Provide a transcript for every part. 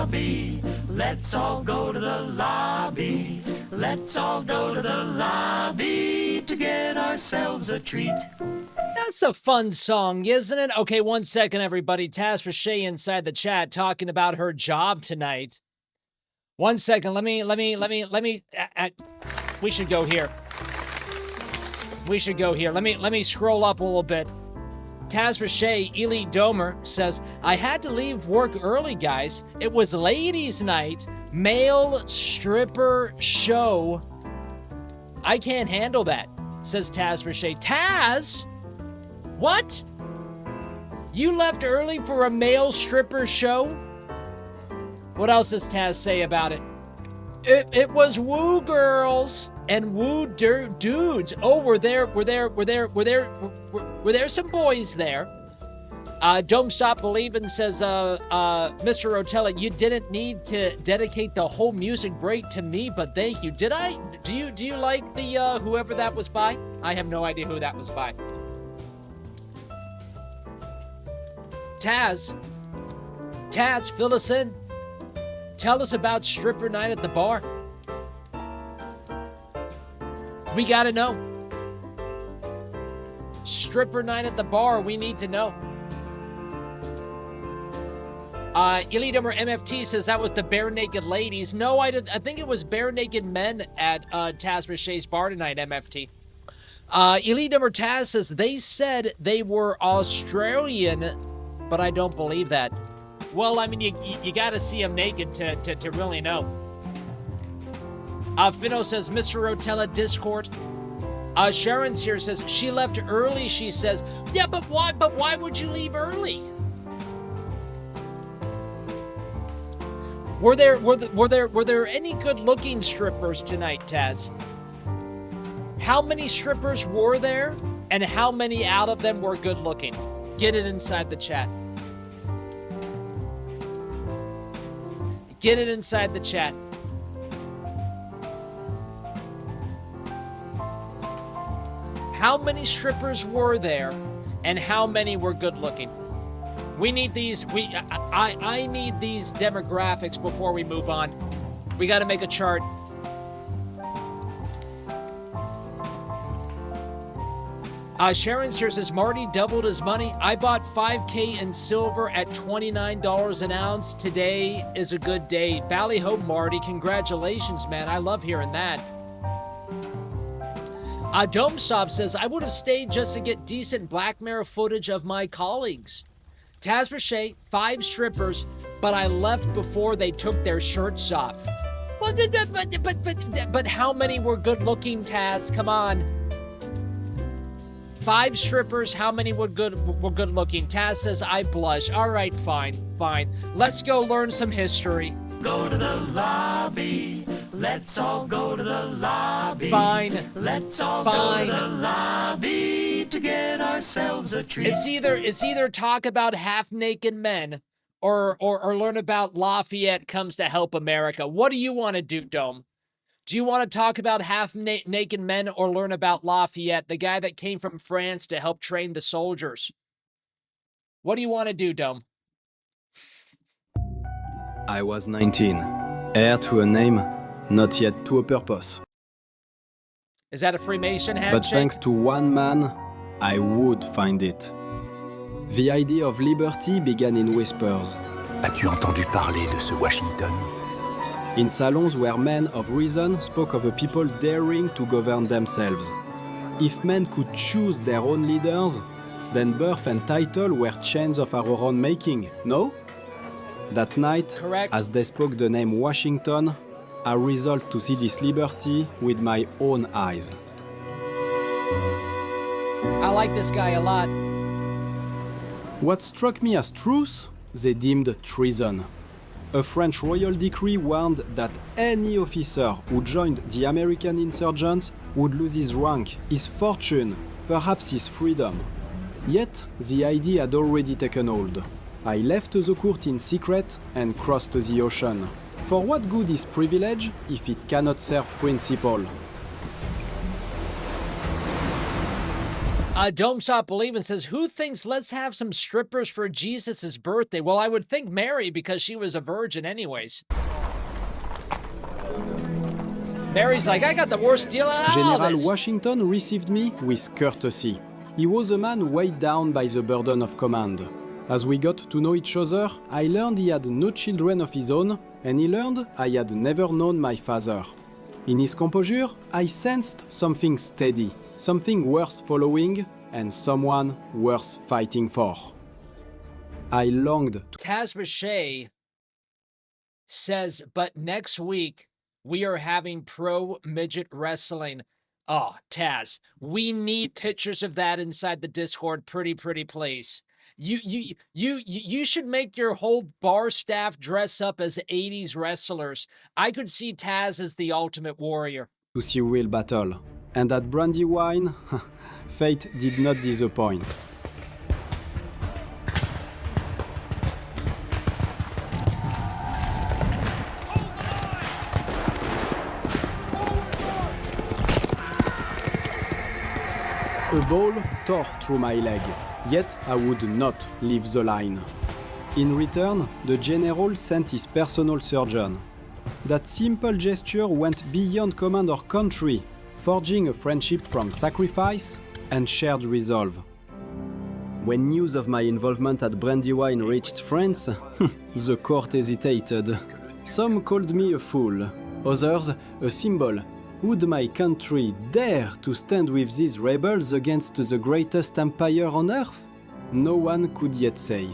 lobby. Let's all go to the lobby. Let's all go to the lobby to get ourselves a treat. That's a fun song, isn't it? Okay, 1 second, everybody. Taz Shay inside the chat talking about her job tonight. 1 second. Let me. We should go here. We should go here. Let me scroll up a little bit. Taz Shay, Elite Domer says, I had to leave work early, guys. It was ladies' night, male stripper show. I can't handle that, says Taz Shay. Taz? What? You left early for a male stripper show? What else does Taz say about it? It was woo girls and woo dudes. Oh, were there some boys there? Don't Stop Believin' says, Mr. Rotella, you didn't need to dedicate the whole music break to me, but thank you. Did I? Do you like the whoever that was by? I have no idea who that was by. Taz, fill us in. Tell us about stripper night at the bar. We gotta know. Stripper night at the bar, we need to know. Elidummer MFT says that was the Bare Naked Ladies. No, I think it was Bare Naked Men at Taz Shay's bar tonight, MFT. Elidummer Taz says they said they were Australian, but I don't believe that. Well, I mean, you gotta see them naked to really know. Finno says, Mr. Rotella Discord. Sharon's here says, she left early, she says. Yeah, but why would you leave early? Were there any good-looking strippers tonight, Taz? How many strippers were there, and how many out of them were good-looking? Get it inside the chat. Get it inside the chat. How many strippers were there, and how many were good-looking? We need these. I need these demographics before we move on. We got to make a chart. Sharon's here says, Marty doubled his money. I bought 5K in silver at $29 an ounce. Today is a good day. Valley Hope, Marty. Congratulations, man. I love hearing that. Dome Stop says, I would have stayed just to get decent Black Mirror footage of my colleagues. Taz Shay, 5 strippers, but I left before they took their shirts off. But how many were good looking, Taz? Come on. 5 strippers, how many were good looking? Taz says, I blush. All right, fine. Let's go learn some history. Go to the lobby. Let's all go to the lobby. Fine. Let's all go to the lobby to get ourselves a treat. It's either talk about half-naked men or learn about Lafayette comes to help America. What do you want to do, Dome? Do you want to talk about half-naked men or learn about Lafayette, the guy that came from France to help train the soldiers? What do you want to do, Dome? I was 19, heir to a name, not yet to a purpose. Is that a Freemason handshake? But thanks to one man, I would find it. The idea of liberty began in whispers. As-tu entendu parler de ce Washington? In salons where men of reason spoke of a people daring to govern themselves. If men could choose their own leaders, then birth and title were chains of our own making, no? That night, correct, as they spoke the name Washington, I resolved to see this liberty with my own eyes. I like this guy a lot. What struck me as truth, they deemed treason. A French royal decree warned that any officer who joined the American insurgents would lose his rank, his fortune, perhaps his freedom. Yet, the idea had already taken hold. I left the court in secret and crossed the ocean. For what good is privilege if it cannot serve principle? Don't Stop Believing says, who thinks let's have some strippers for Jesus' birthday? Well, I would think Mary, because she was a virgin anyways. Mary's like, I got the worst deal out of all General this. Washington received me with courtesy. He was a man weighed down by the burden of command. As we got to know each other, I learned he had no children of his own, and he learned I had never known my father. In his composure, I sensed something steady, something worth following, and someone worth fighting for. I longed to... Taz Boucher says, but next week we are having pro midget wrestling. Oh, Taz, we need pictures of that inside the Discord, pretty please. You should make your whole bar staff dress up as 80s wrestlers. I could see Taz as the Ultimate Warrior. to see real battle. And at Brandywine, fate did not disappoint. A ball tore through my leg, yet I would not leave the line. In return, the general sent his personal surgeon. That simple gesture went beyond command or country, forging a friendship from sacrifice and shared resolve. When news of my involvement at Brandywine reached France, the court hesitated. Some called me a fool, others a symbol. Would my country dare to stand with these rebels against the greatest empire on earth? No one could yet say,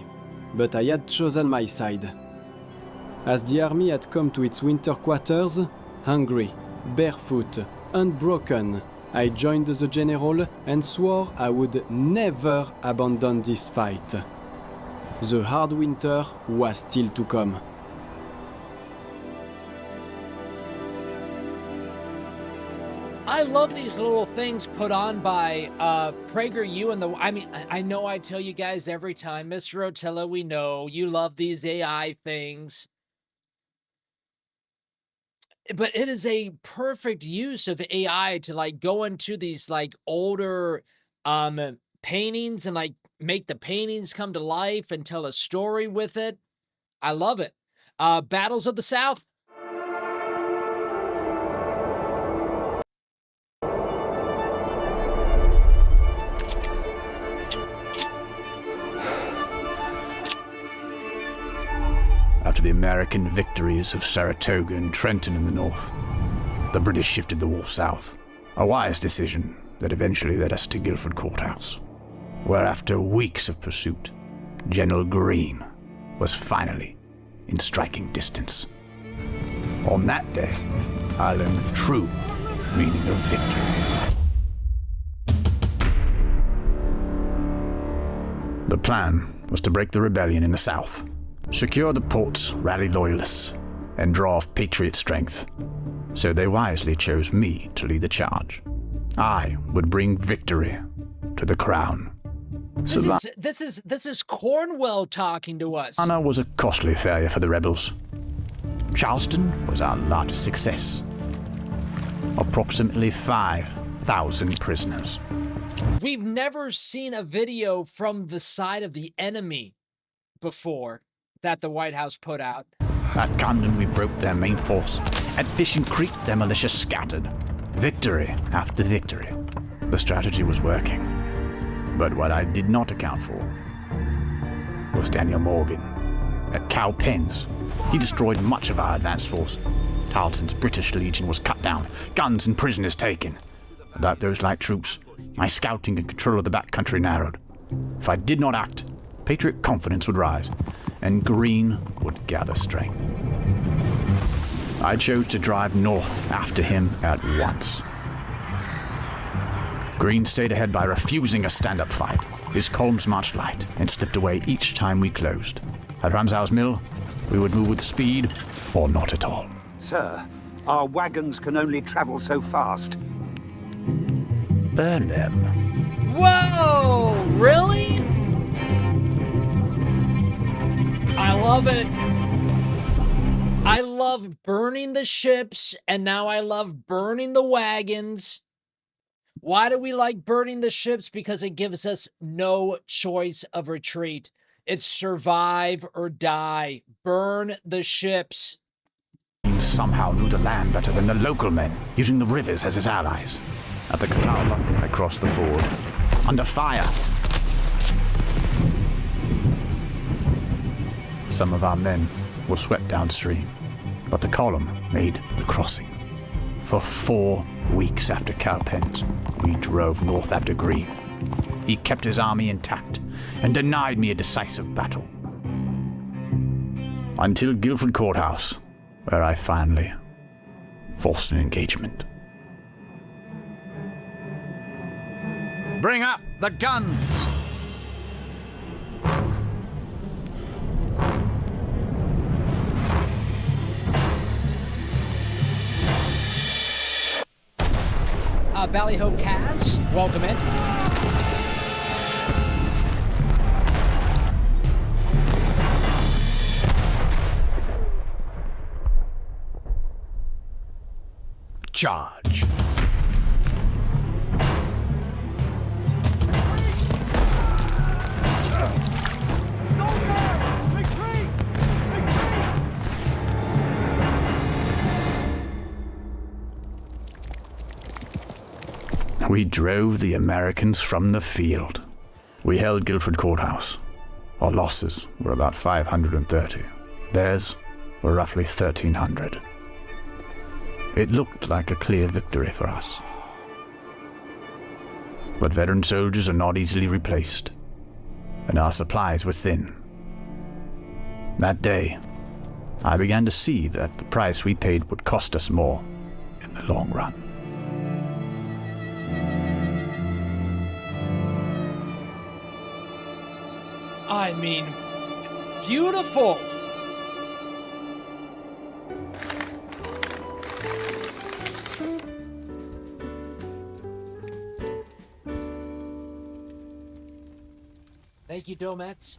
but I had chosen my side. As the army had come to its winter quarters, hungry, barefoot, unbroken, I joined the general and swore I would never abandon this fight. The hard winter was still to come. I love these little things put on by PragerU and I know I tell you guys every time, Mr. Rotella, we know you love these AI things. But it is a perfect use of AI to like go into these like older paintings and like make the paintings come to life and tell a story with it. I love it. Battles of the South. After the American victories of Saratoga and Trenton in the north, the British shifted the war south. A wise decision that eventually led us to Guilford Courthouse, where after weeks of pursuit, General Greene was finally in striking distance. On that day, I learned the true meaning of victory. The plan was to break the rebellion in the south, secure the ports, rally loyalists, and draw off Patriot strength. So they wisely chose me to lead the charge. I would bring victory to the crown. This is Cornwell talking to us. Savannah was a costly failure for the rebels. Charleston was our largest success. Approximately 5,000 prisoners. We've never seen a video from the side of the enemy before that the White House put out. At Camden, we broke their main force. At Fishing Creek, their militia scattered. Victory after victory. The strategy was working. But what I did not account for was Daniel Morgan. At Cowpens, he destroyed much of our advance force. Tarleton's British Legion was cut down, guns and prisoners taken. Without those light troops, my scouting and control of the backcountry narrowed. If I did not act, Patriot confidence would rise, and Greene would gather strength. I chose to drive north after him at once. Greene stayed ahead by refusing a stand-up fight. His columns marched light and slipped away each time we closed. At Ramsau's Mill, we would move with speed or not at all. Sir, our wagons can only travel so fast. Burn them. Whoa! Really? I love it. I love burning the ships, and now I love burning the wagons. Why do we like burning the ships? Because it gives us no choice of retreat. It's survive or die. Burn the ships. He somehow knew the land better than the local men, using the rivers as his allies. At the Catawba, I crossed the ford. Under fire. Some of our men were swept downstream, but the column made the crossing. For 4 weeks after Cowpens, we drove north after Green. He kept his army intact and denied me a decisive battle. Until Guilford Courthouse, where I finally forced an engagement. Bring up the guns! Ballyho Kaz, welcome in. Charge. We drove the Americans from the field. We held Guilford Courthouse. Our losses were about 530. Theirs were roughly 1,300. It looked like a clear victory for us. But veteran soldiers are not easily replaced, and our supplies were thin. That day, I began to see that the price we paid would cost us more in the long run. I mean, beautiful. Thank you, Domets.